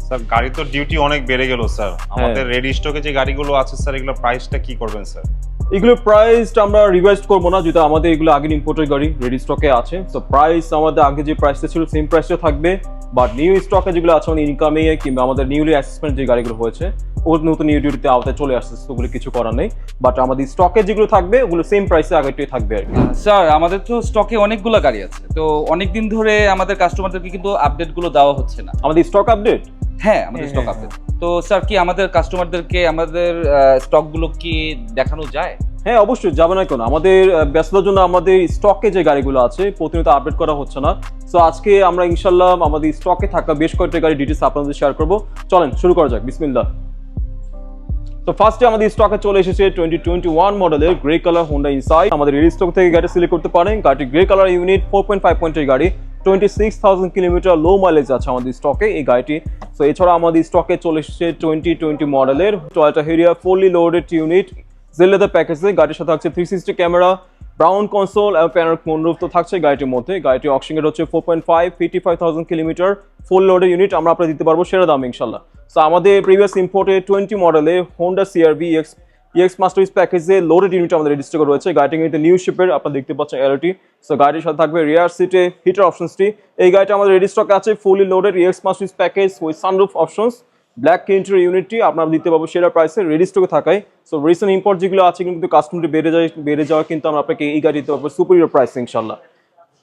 Sir গাড়ি তো duty অনেক বেড়ে গেল স্যার, আমাদের রেডি স্টকে যে গাড়িগুলো আছে স্যার এগুলো প্রাইসটা কি করবেন স্যার? এগুলোর প্রাইস আমরা রিভাইজ করবো না, যেটা আমাদের এগুলো আগের ইম্পোর্টেড গাড়ি রেডি স্টকে আছে। তো প্রাইস আমাদের আগে যে প্রাইসটা ছিল সেম প্রাইসটা থাকবে, বাট নিউ স্টকে যেগুলো আছে আমাদের ইনকামে কিংবা আমাদের নিউলি অ্যাসেসমেন্ট যে গাড়িগুলো হয়েছে ওর নতুন ইউটিলিটিতে আওতায় চলে আসছে, ওগুলো কিছু করার নেই। বাট আমাদের স্টকে যেগুলো থাকবে ওগুলো সেম প্রাইসে আগেরটাই থাকবে আর কি। স্যার আমাদের তো স্টকে অনেকগুলো গাড়ি আছে, তো অনেকদিন ধরে আমাদের কাস্টমারদেরকে কিন্তু আপডেটগুলো দেওয়া হচ্ছে না। আমাদের স্টক আপডেট? হ্যাঁ, আমাদের স্টক আপডেট। তো স্যার কি আমাদের কাস্টমারদেরকে আমাদের স্টকগুলো কি দেখানো যায়? হ্যাঁ অবশ্যই, যাবে না কেন। আমাদের ব্যস্ততার জন্য আমাদের স্টকে যে গাড়িগুলো আছে প্রতিনিয়ত আপডেট করা হচ্ছে না। সো আজকে আমরা ইনশাল্লাহ আমাদের স্টকে থাকা বেশ কয়েকটা গাড়ি ডিটেলস আপনাদের শেয়ার করবো। চলেন শুরু করা যাক, বিসমিল্লাহ। তো ফার্স্টে আমাদের স্টকে চলে এসেছে 2021 মডেলের গ্রে কালার হোন্ডা ইনসাইট। আমাদের রেডি স্টক থেকে গাড়ি সিলেক্ট করতে পারেন। গাড়িটি গ্রে কালার ইউনিট 4.5 পয়েন্টের গাড়ি, 26,000 কিলোমিটার লো মাইলেজ আছে আমাদের স্টকে এই গাড়িটি। সো এছাড়া আমাদের স্টকে চলে এসেছে 2020 মডেলের Toyota Harrier fully loaded unit জেল লেদার প্যাকেজে। গাড়ির সাথে থাকছে 360 ক্যামেরা, ব্রাউন কনসোল এবং প্যানোরামিক মুনরুফ তো থাকছে গাড়িটির মধ্যে। গাড়িটি অকশন রেট হচ্ছে 4.5, 55,000 কিলোমিটার ফুল লোডের ইউনিট আমরা আপনারা দিতে পারবো সেরা দাম ইনশাল্লাহ। সো আমাদের প্রিভিয়াস ইম্পোর্টে 20 মডেলে হোন্ডা সিআরভি এক্স মাস্টারপিস প্যাকেজে লোডেড ইউনিট আমাদের রেজিস্টার রয়েছে। গাড়িটি কিন্তু নিউ শিপের, আপনারা দেখতে পাচ্ছেন এলটি। সো গাড়ির সাথে থাকবে রিয়ার সিটে হিটার অপশনসটি। এই গাড়িটা আমাদের রেডি স্টকে আছে fully loaded X masterpiece package with sunroof options. Black interior ইউনিটটি আপনারা দিতে পারবো সেরা প্রাইসে রেডি স্টকে থাকায়। সো রিসেন্ট ইম্পোর্ট যেগুলো আছে কিন্তু কাস্টমারটি বেড়ে যাওয়া কিন্তু আমরা আপনাকে এই গাড়ি দিতে পারবো সুপিরিয়র প্রাইস ইনশাল্লাহ।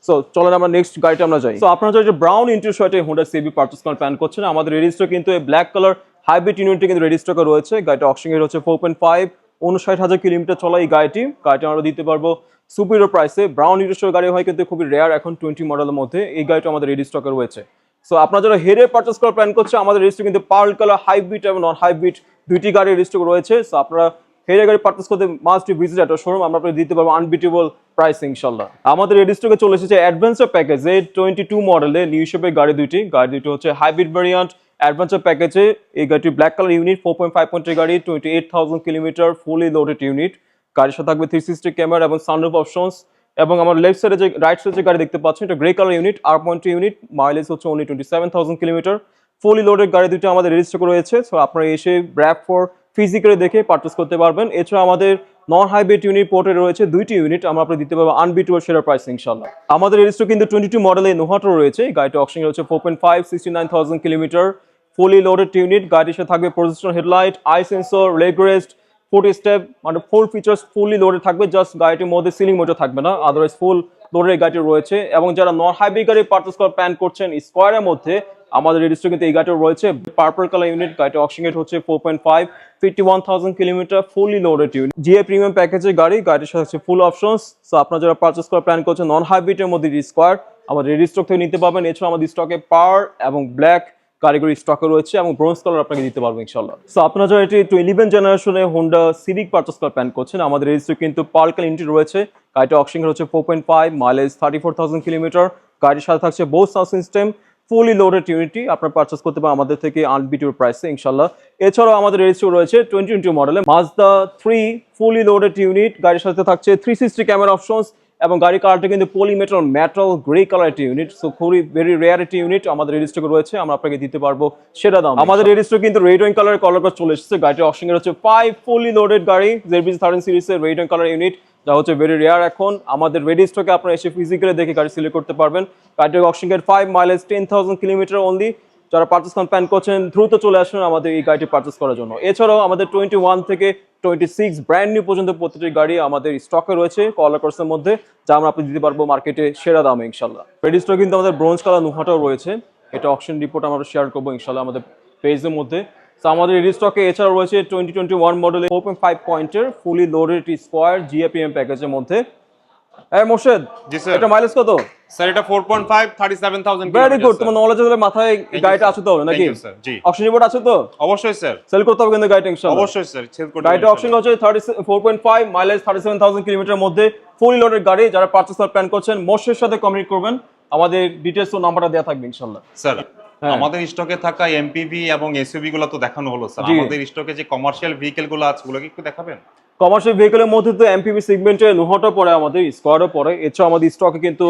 সো চলেন আমরা নেক্সট গাড়িটা আমরা যাই। সো আপনারা যে ব্রাউন ইন্টেরিয়র শার্টে হোন্ডা সিবি পারচেজ করার প্ল্যান করছেন, আমাদের রেডি স্টক কিন্তু এই ব্ল্যাক কালার হাইব্রিড ইউনিটটি কিন্তু রেডি স্টকে রয়েছে। গাড়িটা অকশন রেট হচ্ছে 4.5, 59,000 কিলোমিটার চলা এই গাড়িটি আমরা দিতে পারবো সুপিরিয়র প্রাইসে। ব্রাউন ইন্টেরিয়র গাড়ি হয় কিন্তু খুবই রেয়ার এখন 20 মডেলের মধ্যে, এই গাড়িটা আমাদের রেডি স্টকে রয়েছে। সো আপনারা যারা হেরে পারচেস করার প্ল্যান করছে, আমাদের রেজিস্ট্রি কিন্তু পার্ল কালার হাইব্রিড এবং নন হাইব্রিড দুইটি গাড়ি রেজিস্ট্রি রয়েছে। সো আপনারা হেরে গাড়ি পারচেস করতে মাস্ট ভিজিট একটা শোরুম, আমরা আপনাদের দিতে পারবো আনবিটেবল প্রাইস ইনশাল্লাহ। আমাদের রেজিস্ট্রিকে চলে এসেছে অ্যাডভেঞ্চার প্যাকেজে 22 মডেলে নিউ শেপের গাড়ি দুইটি হচ্ছে হাইব্রিড ভ্যারিয়েন্ট অ্যাডভেঞ্চার প্যাকেজে। এই গাড়িটি ব্ল্যাক কালার ইউনিট 4.5 পয়েন্টের গাড়ি, 28,000 কিলোমিটার ফুলি লোডেড ইউনিট। গাড়ির সাথে থাকবে 360 ক্যামেরা এবং সানরুফ অপশনস। এবং আমার লেফট সাইডে যে রাইট সাইডে যে গাড়ি দেখতে পাচ্ছেন এটা grey colour unit, R.2 unit, mileage হচ্ছে only 27,000 কিলোমিটার। ফুলি লোডেড গাড়ি দুটো আমাদের রেজিস্টার করেছে। সো আপনারা এসে RAV4 ফিজিক্যালি দেখে পারচেস করতে পারবেন। এছাড়া আমাদের নন হাইব্রিড ইউনিট পোর্টে রয়েছে দুইটি ইউনিট, আমরা আপনাদের দিতে পারবো আনবিটেবল সেরা প্রাইস ইনশাল্লাহ। আমাদের রেজিস্টার কিন্তু 22 মডেলে নোহাটো রয়েছে। গাড়িটা অকশন হচ্ছে 4.5, 69,000 কিলোমিটার ফুলি লোডেড ইউনিট। গাড়ির সাথে থাকবে projection headlight, I sensor, leg rest, 40 step, মানে 4 ফিচার্স ফুলি লোডেড থাকবে। জাস্ট গাড়িটির মধ্যে সিলিং মোটর থাকবে না, আদারওয়াইজ ফুল লোডেড গাড়িটি রয়েছে। এবং যারা নন হাইব্রিড গাড়ি পারচেস করার প্ল্যান করছেন স্কোয়ারের মধ্যে, আমাদের রেজিস্টার কিন্তু এই গাড়িটা রয়েছে পার্পল কালার ইউনিট। গাড়িটা অকশন রেট হচ্ছে 4.5, 51,000 kilometre fully loaded unit. GA premium প্যাকেজের গাড়ির সাথে আছে ফুল অপশনস। সো আপনারা যারা পারচেস করার প্ল্যান করছেন নন হাইব্রিডের মধ্যে স্কোয়ার আমাদের রেডি স্টক থেকে নিতে পারবেন। এছাড়া আমাদের স্টকে পাওয়ার এবং ব্ল্যাক গাড়িগুলি স্টকে রয়েছে এবং ব্রোঞ্জ কালার আপনাকে দিতে পারবো ইনশাল্লাহ। সো আপনারা যারা এটি 11 জেনারেশনে হোন্ডা সিভিক পারচেস করার প্ল্যান করছেন, আমাদের রেজিস্ট্রি কিন্তু পার্ল কালার ইউনিট রয়েছে। গাড়িটা অকশন হচ্ছে 4.5, মাইলেজ 34,000 কিলোমিটার। গাড়ির সাথে থাকছে Bose sound system, fully loaded ইউনিটি আপনারা পারচেস করতে পারেন আমাদের থেকে আনবিটেবল প্রাইসে ইনশাল্লাহ। এছাড়াও আমাদের রেজিস্ট্রি রয়েছে 2020 মডেলে মাজদা 3 ফুলি লোডেড ইউনিট। গাড়ির সাথে থাকছে 360 ক্যামেরা অপশনস এবং গাড়ির কালারটা কিন্তু মেটাল গ্রে কালার একটি ইউনিট। সো খুবই ভেরি রেয়ার একটি ইউনিট আমাদের রেজিস্টার রয়েছে, আমরা আপনাকে দিতে পারবো সেরা দাম। আমাদের রেজিস্টার কিন্তু রেড ওয়াইন কালার কলার চলে এসেছে। গাড়ির অকশন হচ্ছে 5 ফুলি লোডেড গাড়ি ZB13 সিরিজের রেড ওয়াইন কালার ইউনিট, যা হচ্ছে ভেরি রেয়ার এখন। আমাদের রেডি স্টকে আপনারা এসে ফিজিক্যালি দেখে গাড়ি সিলেক্ট করতে পারবেন। গাড়ির অকশন 5, মাইলেজ 10,000 কিলোমিটার অনলি। যারা পারচেস করার প্ল্যান করছেন দ্রুত চলে আসুন আমাদের এই গাড়িটি পারচেস করার জন্য। এছাড়াও আমাদের 21 থেকে 26 ব্র্যান্ড নিউ পর্যন্ত প্রতিটি গাড়ি আমাদের স্টকে রয়েছে কলার কোর্সের মধ্যে, যা আমরা আপনি দিতে পারবো মার্কেটে সেরা দামে ইনশাল্লাহ। রেডি স্টক কিন্তু আমাদের ব্রোঞ্জ কালার নুহাটাও রয়েছে, এটা অকশন রিপোর্ট আমরা শেয়ার করবো ইনশাল্লাহ আমাদের পেজের মধ্যে। তো আমাদের রেডি স্টকে এছাড়াও রয়েছে 2021 মডেলে 4.5 পয়েন্টের ফুলি লোডেড স্কোয়ার জিএপিএম প্যাকেজের মধ্যে। মোর্শেদ, জি স্যার, এটা মাইলেজ কত? স্যার এটা 4.5, 37,000 ভেরি গুড, তোমার নলেজ হলে মাথায় গাড়িটা আছে তো নাকি? স্যার জি অকশন রিপোর্ট আছে তো? অবশ্যই স্যার, সেল করতে হবে কিন্তু গাড়িটা ইনশাআল্লাহ। অবশ্যই স্যার সেল করতে। গাড়িটা অকশন হচ্ছে 4.5, মাইলেজ 37,000 কিলোমিটার মধ্যে ফুল লোডেড গাড়ি। যারা পারচেজ করার প্ল্যান করছেন মোর্শেদের সাথে কমিউনিকেট করবেন, আমাদের ডিটেইলস ও নাম্বারটা দেওয়া থাকবে ইনশাআল্লাহ। স্যার আমাদের স্টকে থাকা এমপিভি এবং এসইউভি গুলো তো দেখানো হলো স্যার, আমাদের স্টকে যে কমার্শিয়াল ভেহিকল গুলো আছে ওগুলো কি একটু দেখাবেন? কমার্শিয়াল ভেহিকলের মধ্যে তো এমপিভি সেগমেন্টে নুহাটা পড়ে, আমাদের স্কোয়াডও পড়ে। এছাড়া আমাদের স্টকে কিন্তু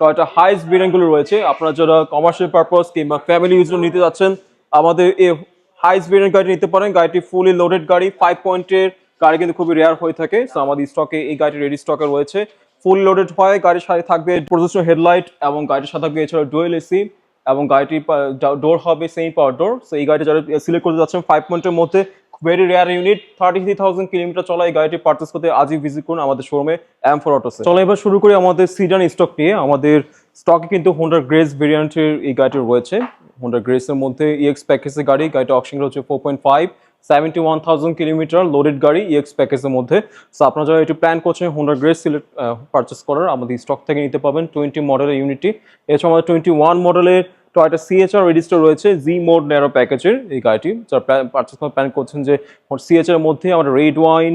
টয়োটা হাইস ভেরিয়েন্টগুলো রয়েছে। আপনারা যারা কমার্শিয়াল পারপাস কিংবা ফ্যামিলি ইউজে নিতে যাচ্ছেন, আমাদের এই হাইস্ট ভেরিয়েন্ট গাড়ি নিতে পারেন। গাড়িটি ফুলি লোডেড গাড়ি, 5 পয়েন্টের গাড়ি কিন্তু খুবই রেয়ার হয়ে থাকে। সো আমাদের স্টকে এই গাড়িটি রেডি স্টকে রয়েছে। ফুল লোডেড হয়, গাড়ির সাথে থাকবে প্রজেকশন হেডলাইট এবং গাড়ির সাথে থাকবে এছাড়া ডুয়েল এসি এবং গাড়িটির ডোর হবে সেমি পাওয়ার ডোর। সো এই গাড়িটা যারা সিলেক্ট করতে যাচ্ছেন 5 পয়েন্টের মধ্যে ভেরি রেয়ার ইউনিট, 33,000 কিলোমিটার চলা এই গাড়িটি পারচেস করতে আজই ভিজিট করুন আমাদের শোরুমে M4 অটোসে। চলো এবার শুরু করি আমাদের সিডান স্টক নিয়ে। আমাদের স্টকে কিন্তু হোন্ডা গ্রেস ভেরিয়েন্টের এই গাড়িটি রয়েছে। হোন্ডা গ্রেসের মধ্যে EX প্যাকেজের গাড়ি, গাড়িটা অকশন হচ্ছে 4.5, 71,000 কিলোমিটার লোডেড গাড়ি EX প্যাকেজের মধ্যে। সো আপনারা যারা এটি প্ল্যান করছেন হোন্ডা গ্রেস সিলেক্ট পারচেস করার, আমাদের স্টক থেকে নিতে পাবেন 20 মডেলের ইউনিটি। এছাড়া আমাদের 21 মডেলের টয়োটা CHR রেজিস্টার রয়েছে জি মোড ন্যারো প্যাকেজের এই গাড়িটি। যারা পারচেস করার প্ল্যান করছেন যে CHR এর মধ্যে আমরা red wine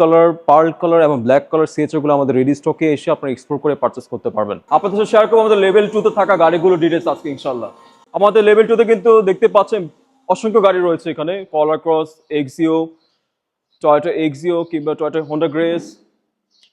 colour, pearl colour এবং ব্ল্যাক কালার CHR গুলো আমাদের রেডি স্টকে এসে আপনারা এক্সপ্লোর করে পারচেস করতে পারবেন। আপনাদের সাথে শেয়ার করবো আমাদের লেভেল 2 তে থাকা গাড়িগুলো ডিটেলস আজকে ইনশাআল্লাহ। আমাদের লেভেল 2 তে কিন্তু দেখতে পাচ্ছেন অসংখ্য গাড়ি রয়েছে এখানে, Corolla Cross, Axio, Toyota Axio কিংবা Toyota Honda Grace,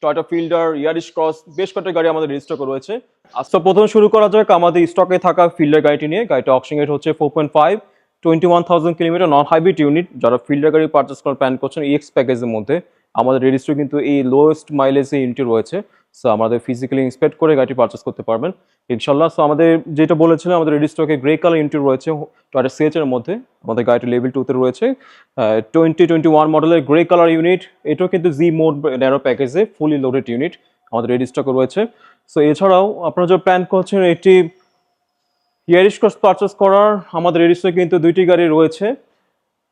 Toyota Fielder, Yaris Cross, বেশ কয়েকটা গাড়ি আমাদের রেজিস্টার রয়েছে। আজকে প্রথমে শুরু করা যাক আমাদের স্টকে থাকা ফিল্ডার গাড়িটি নিয়ে। গাড়িটা অকশন রেট হচ্ছে 4.5, 21,000 কিলোমিটার নন হাইব্রিড ইউনিট। যারা ফিল্ডার গাড়ি পারচেস করার প্ল্যান করছেন EX প্যাকেজের মধ্যে, আমাদের রেজিস্টার কিন্তু এই লোয়েস্ট মাইলেজ ইউনিটি রয়েছে। সো আমাদের ফিজিক্যালি ইন্সপেক্ট করে গাড়িটি পারচেস করতে পারবেন ইনশাল্লাহ। সো আমাদের যেটা বলেছিলাম আমাদের রেডি স্টকে গ্রে কালার ইউনিটি রয়েছে টয়োটা CHR এর মধ্যে। আমাদের গাড়িটি লেভেল 2 তে রয়েছে 2021 মডেলের গ্রে কালার ইউনিট। এটাও কিন্তু জি মোড ন্যারো প্যাকেজে ফুলি লোডেড ইউনিট আমাদের রেডি স্টকে রয়েছে। সো এছাড়াও আপনারা যে প্ল্যান করছেন এটি ইয়ারিশ ক্রস পারচেস করার, আমাদের রেডি স্টকে কিন্তু দুইটি গাড়ি রয়েছে,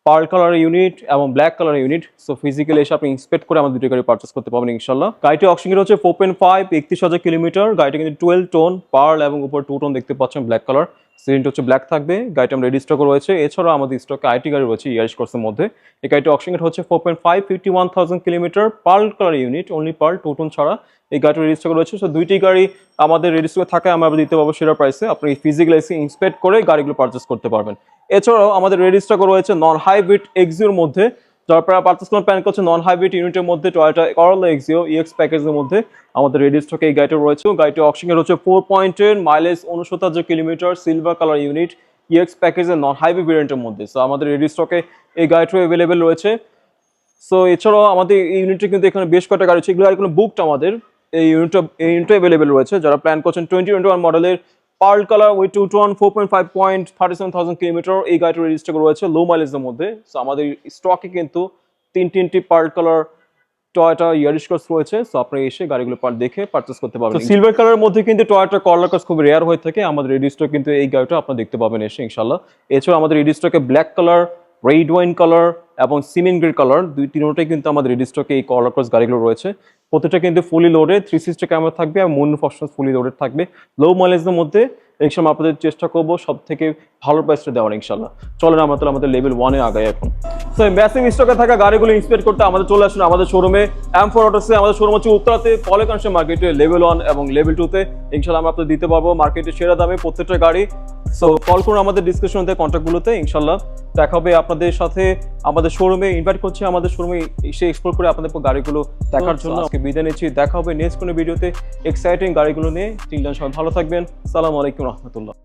পার্ল কালার ইউনিট এবং black colour unit. So physically এসে আপনি ইন্সপেক্ট করে আমাদের দুটি গাড়ি পারচেস করতে পারবেন ইনশাল্লাহ। গাড়িটি অকশন হচ্ছে 4.5, 31,000 কিলোমিটার। গাড়িটা কিন্তু 12 টোন পার্ল এবং উপর 2 টোন দেখতে পাচ্ছেন ব্ল্যাক কালার। সিলিন্ডার হচ্ছে ব্ল্যাক থাকবে। গাড়িটা আমরা রেডি স্টকে রয়েছে। এছাড়াও আমাদের স্টকে আইটি গাড়ি রয়েছে ইয়ারিশ ক্রসের মধ্যে। এই গাড়িটি অকশন হচ্ছে 4.5, 51,000 kilometre, pearl colour unit, only pearl, 2 tone ছাড়া এই গাড়িটা রেডি স্টকে রয়েছে। সো দুইটি গাড়ি আমাদের রেডি স্টকে থাকে, আমরা দিতে পারবো সেরা প্রাইসে। আপনি ফিজিক্যালি এসে ইন্সপেক্ট করে গাড়িগুলো পারচেস করতে পারবেন। এছাড়াও আমাদের রেডি স্টকে রয়েছে নন হাইব্রিড এক্সিওর মধ্যে। যারা আপনারা পারচেস করার প্ল্যান করছে নন হাইব্রিড ইউনিটের মধ্যে টয়োটা করোলা এক্সিও EX প্যাকেজের মধ্যে আমাদের রেডি স্টকে এই গাড়িটা রয়েছে। গাড়িটি অকশন হচ্ছে 4 পয়েন্টের, mileage 69,000 kilometre, silver colour unit EX প্যাকেজের নন হাইব্রিড ভেরিয়েন্টের মধ্যে। সো আমাদের রেডি স্টকে এই গাড়িটা অ্যাভেলেবেল রয়েছে। সো এছাড়াও আমাদের এই ইউনিটে কিন্তু এখানে বেশ কয়েকটা গাড়ি আছে, এগুলো গাড়িগুলো বুকড আমাদের এই ইউনিটটা অ্যাভেলেবেল রয়েছে। যারা প্ল্যান করছেন 2021 মডেলের pearl colour with 2 tone 4.5 point 37,000 kilometre এই গাড়িটা রেজিস্টার রয়েছে লো মাইলেজের মধ্যে। সো আমাদের স্টকে কিন্তু তিনটি পার্ল কালার টয়োটা ইয়ারিশ ক্রস রয়েছে। সো আপনি এসে গাড়িগুলো দেখে পারচেস করতে পারবেন। সিলভার কালারের মধ্যে কিন্তু টয়োটা করলা ক্রস খুব রেয়ার হয়ে থাকে, আমাদের রেডি স্টক কিন্তু এই গাড়িটা আপনারা দেখতে পাবেন এসে ইনশাল্লাহ। এছাড়াও আমাদের রেডি স্টকে black colour, red wine colour এবং সিমেন্ট গ্রে কালার তিনটাই কিন্তু আমাদের রেডি স্টকে এই করলা ক্রস গাড়িগুলো রয়েছে। প্রত্যেকটা কিন্তু ফুলি লোডেড, 360 ক্যামেরা থাকবে আর মুন অপশন ফুলি লোডেড থাকবে লো মাইলেজের মধ্যে। এই সময় আপনাদের চেষ্টা করবো সব থেকে ভালো প্রাইসটা দেওয়ার ইনশাল্লাহ। চলেন আমরা তাহলে আমাদের লেভেল 1 এ আগাই এখন। সো ম্যাসিভ স্টকে থাকা গাড়িগুলো ইন্সপেক্ট করতে আমাদের চলে আসুন আমাদের শোরুমে M4 অটোসে। আমাদের শোরুম হচ্ছে উত্তরাতে পলি কানেকশন মার্কেটে লেভেল 1 এবং লেভেল 2 তে ইনশাল্লাহ আমরা আপনাদের দিতে পারবো মার্কেটে সেরা দামে প্রত্যেকটা গাড়ি। সো কল করুন আমাদের ডিসক্রিপশনতে কন্ট্যাক্টগুলোতে ইনশাল্লাহ দেখা হবে আপনাদের সাথে। আমাদের শোরুমে ইনভাইট করছি, আমাদের শোরুমে এসে এক্সপ্লোর করে আপনাদের গাড়িগুলো দেখার জন্য। আজকে বিদায় নিচ্ছি, দেখা হবে নেক্সট কোনো ভিডিওতে এক্সাইটিং গাড়িগুলো নিয়ে। তিনজন সবাই ভালো থাকবেন। আসসালামু আলাইকুম রহমতুল্লাহ।